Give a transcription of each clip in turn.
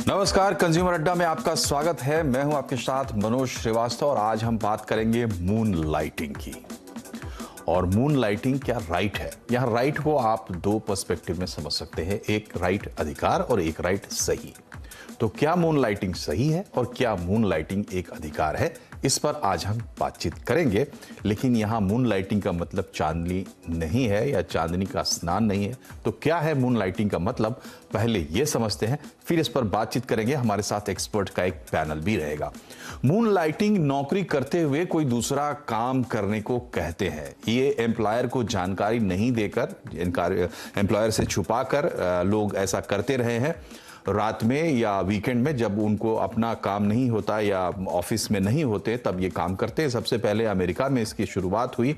नमस्कार, कंज्यूमर अड्डा में आपका स्वागत है। मैं हूं आपके साथ मनोज श्रीवास्तव और आज हम बात करेंगे मून लाइटिंग की। और मून लाइटिंग क्या राइट है? यहां राइट को आप दो पर्सपेक्टिव में समझ सकते हैं, एक राइट अधिकार और एक राइट सही। तो क्या मून लाइटिंग सही है और क्या मून लाइटिंग एक अधिकार है, इस पर आज हम बातचीत करेंगे। लेकिन यहां मून लाइटिंग का मतलब चांदनी नहीं है या चांदनी का स्नान नहीं है। तो क्या है मून लाइटिंग का मतलब, पहले यह समझते हैं, फिर इस पर बातचीत करेंगे। हमारे साथ एक्सपर्ट का एक पैनल भी रहेगा। मून लाइटिंग नौकरी करते हुए कोई दूसरा काम करने को कहते हैं। ये एम्प्लॉयर को जानकारी नहीं देकर, एम्प्लॉयर से छुपाकर लोग ऐसा करते रहे हैं। रात में या वीकेंड में जब उनको अपना काम नहीं होता या ऑफिस में नहीं होते तब ये काम करते हैं। सबसे पहले अमेरिका में इसकी शुरुआत हुई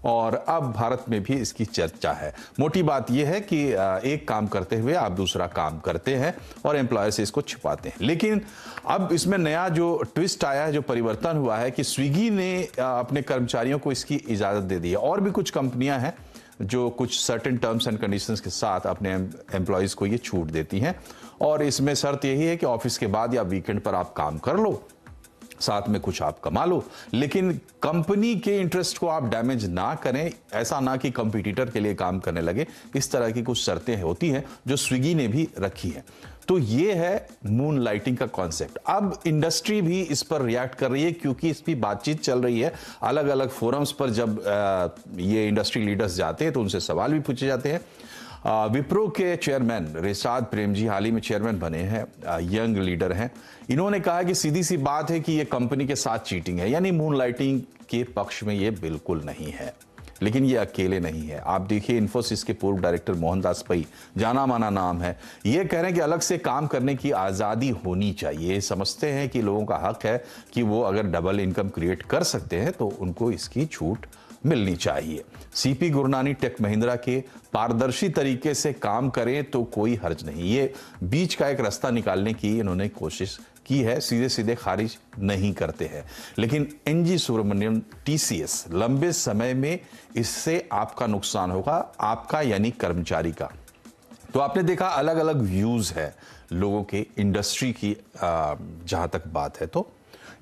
और अब भारत में भी इसकी चर्चा है। मोटी बात यह है कि एक काम करते हुए आप दूसरा काम करते हैं और एम्प्लॉयर से इसको छिपाते हैं। लेकिन अब इसमें नया जो ट्विस्ट आया है, जो परिवर्तन हुआ है कि स्विगी ने अपने कर्मचारियों को इसकी इजाज़त दे दी है। और भी कुछ कंपनियां हैं जो कुछ सर्टेन टर्म्स एंड कंडीशंस के साथ अपने एम्प्लॉयज़ को ये छूट देती हैं। और इसमें शर्त यही है कि ऑफिस के बाद या वीकेंड पर आप काम कर लो, साथ में कुछ आप कमा लो, लेकिन कंपनी के इंटरेस्ट को आप डैमेज ना करें। ऐसा ना कि कंपटीटर के लिए काम करने लगे। इस तरह की कुछ शर्तें होती हैं जो स्विगी ने भी रखी है। तो ये है मून लाइटिंग का कॉन्सेप्ट। अब इंडस्ट्री भी इस पर रिएक्ट कर रही है क्योंकि इस पर बातचीत चल रही है। अलग अलग फोरम्स पर जब ये इंडस्ट्री लीडर्स जाते हैं तो उनसे सवाल भी पूछे जाते हैं। विप्रो के चेयरमैन रिशाद प्रेम जी हाल ही में चेयरमैन बने हैं, यंग लीडर हैं। इन्होंने कहा कि सीधी सी बात है कि ये कंपनी के साथ चीटिंग है, यानी मून लाइटिंग के पक्ष में ये बिल्कुल नहीं है। लेकिन ये अकेले नहीं है। आप देखिए, इन्फोसिस के पूर्व डायरेक्टर मोहनदास पै, जाना माना नाम है, ये कह रहे हैं कि अलग से काम करने की आज़ादी होनी चाहिए। समझते हैं कि लोगों का हक है कि वो अगर डबल इनकम क्रिएट कर सकते हैं तो उनको इसकी छूट मिलनी चाहिए। सीपी गुरनानी टेक महिंद्रा के पारदर्शी तरीके से काम करें तो कोई हर्ज नहीं। ये बीच का एक रास्ता निकालने की इन्होंने कोशिश की है, सीधे सीधे खारिज नहीं करते हैं। लेकिन एनजी सुब्रमण्यम टीसीएस, लंबे समय में इससे आपका नुकसान होगा, आपका यानी कर्मचारी का। तो आपने देखा अलग अलग व्यूज है लोगों के इंडस्ट्री की। जहां तक बात है तो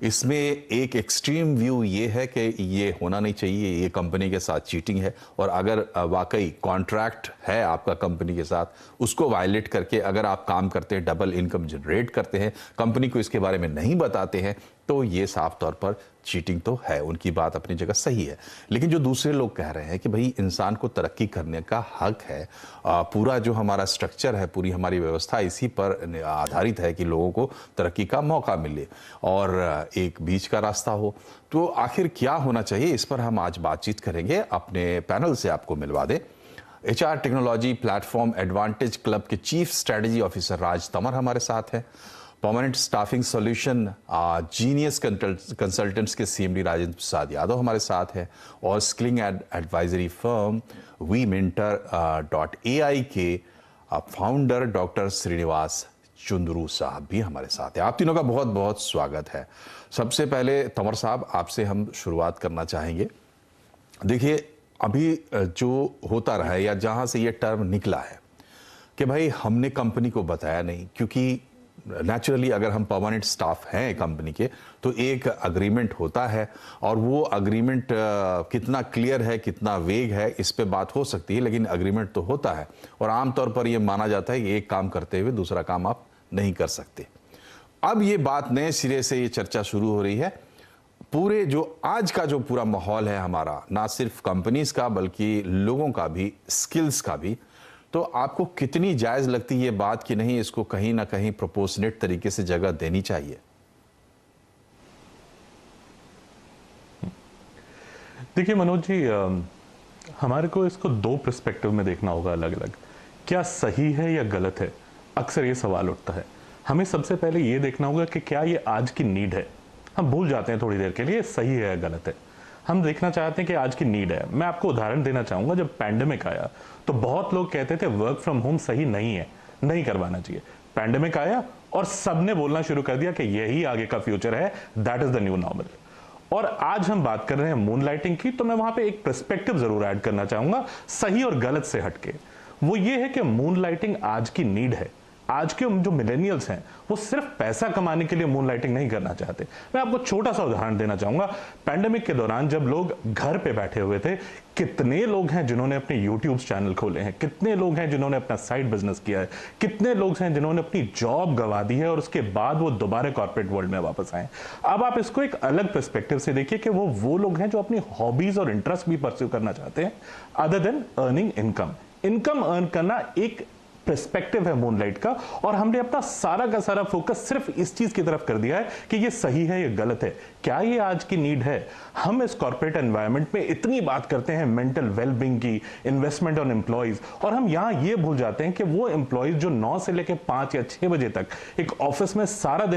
इसमें एक एक्सट्रीम व्यू ये है कि ये होना नहीं चाहिए, ये कंपनी के साथ चीटिंग है। और अगर वाकई कॉन्ट्रैक्ट है आपका कंपनी के साथ, उसको वायलेट करके अगर आप काम करते हैं, डबल इनकम जनरेट करते हैं, कंपनी को इसके बारे में नहीं बताते हैं, तो ये साफ तौर पर चीटिंग तो है। उनकी बात अपनी जगह सही है। लेकिन जो दूसरे लोग कह रहे हैं कि भाई इंसान को तरक्की करने का हक है, पूरा जो हमारा स्ट्रक्चर है, पूरी हमारी व्यवस्था इसी पर आधारित है कि लोगों को तरक्की का मौका मिले और एक बीच का रास्ता हो। तो आखिर क्या होना चाहिए, इस पर हम आज बातचीत करेंगे। अपने पैनल से आपको मिलवा दें, HR technology platform advantage club के चीफ स्ट्रेटेजी ऑफिसर राज तंवर हमारे साथ हैं। Permanent staffing solution genius consultants के सीएमडी राजेंद्र प्रसाद यादव हमारे साथ हैं। और स्किलिंग एडवाइजरी फर्म WeMentor.ai के फाउंडर डॉक्टर श्रीनिवास चुंदरू साहब भी हमारे साथ हैं। आप तीनों का बहुत बहुत स्वागत है। सबसे पहले तंवर साहब, आपसे हम शुरुआत करना चाहेंगे। देखिए, अभी जो होता रहा है या जहां से ये टर्म निकला है कि भाई हमने कंपनी को बताया नहीं, क्योंकि नेचुरली अगर हम परमानेंट स्टाफ हैं कंपनी के तो एक अग्रीमेंट होता है और वो अग्रीमेंट कितना क्लियर है, कितना वेग है, इस पे बात हो सकती है। लेकिन अग्रीमेंट तो होता है और आमतौर पर ये माना जाता है कि एक काम करते हुए दूसरा काम आप नहीं कर सकते। अब ये बात नए सिरे से ये चर्चा शुरू हो रही है। पूरे जो आज का जो पूरा माहौल है हमारा, ना सिर्फ कंपनीज का बल्कि लोगों का भी, स्किल्स का भी, तो आपको कितनी जायज लगती है ये बात कि नहीं, इसको कहीं ना कहीं प्रोपोर्शनेट तरीके से जगह देनी चाहिए? देखिए मनोज जी, हमारे को इसको दो पर्सपेक्टिव में देखना होगा अलग अलग। क्या सही है या गलत है, अक्सर ये सवाल उठता है। हमें सबसे पहले ये देखना होगा कि क्या ये आज की नीड है। हम भूल जाते हैं थोड़ी देर के लिए सही है या गलत है। हम देखना चाहते हैं कि आज की नीड है। मैं आपको उदाहरण देना चाहूंगा, जब पैंडेमिक आया तो बहुत लोग कहते थे वर्क फ्रॉम होम सही नहीं है, नहीं करवाना चाहिए। पैंडेमिक आया और सबने बोलना शुरू कर दिया कि यही आगे का फ्यूचर है, that is the new normal. और आज हम बात कर रहे हैं मून लाइटिंग की, तो मैं वहां पे एक पर्सपेक्टिव जरूर ऐड करना चाहूंगा, सही और गलत से हटके। वो ये है कि मून लाइटिंग आज की नीड है, आज के जो मिलेनियल्स हैं वो सिर्फ पैसा कमाने के लिए मून लाइटिंग नहीं करना चाहते। मैं आपको छोटा सा उदाहरण देना चाहूंगा। पैंडेमिक के दौरान जब लोग घर पे बैठे हुए थे, कितने लोग हैं जिन्होंने अपने यूट्यूब चैनल खोले हैं, कितने लोग हैं जिन्होंने अपना साइड बिजनेस किया है, कितने लोग हैं जिन्होंने अपनी जॉब गंवा दी है और उसके बाद वो दोबारा कॉर्पोरेट वर्ल्ड में वापस आए। अब आप इसको एक अलग पर्सपेक्टिव से देखिए कि वो लोग हैं जो अपनी हॉबीज और इंटरेस्ट भी परस्यू करना चाहते हैं other than earning income earn करना एक पर्सपेक्टिव है मूनलाइट का, और हमने अपना सारा का सारा फोकस सिर्फ इस चीज की तरफ कर दिया है कि ये सही है या गलत है, क्या ये आज की नीड है। हम इस कॉर्पोरेट एनवायरनमेंट में इतनी बात करते हैं मेंटल वेलबींग की, इन्वेस्टमेंट ऑन एम्प्लॉइज, और हम यहां ये भूल जाते हैं कि वो एम्प्लॉइज जो 9 से लेकर 5 या 6 बजे तक एक ऑफिस में सारा दिन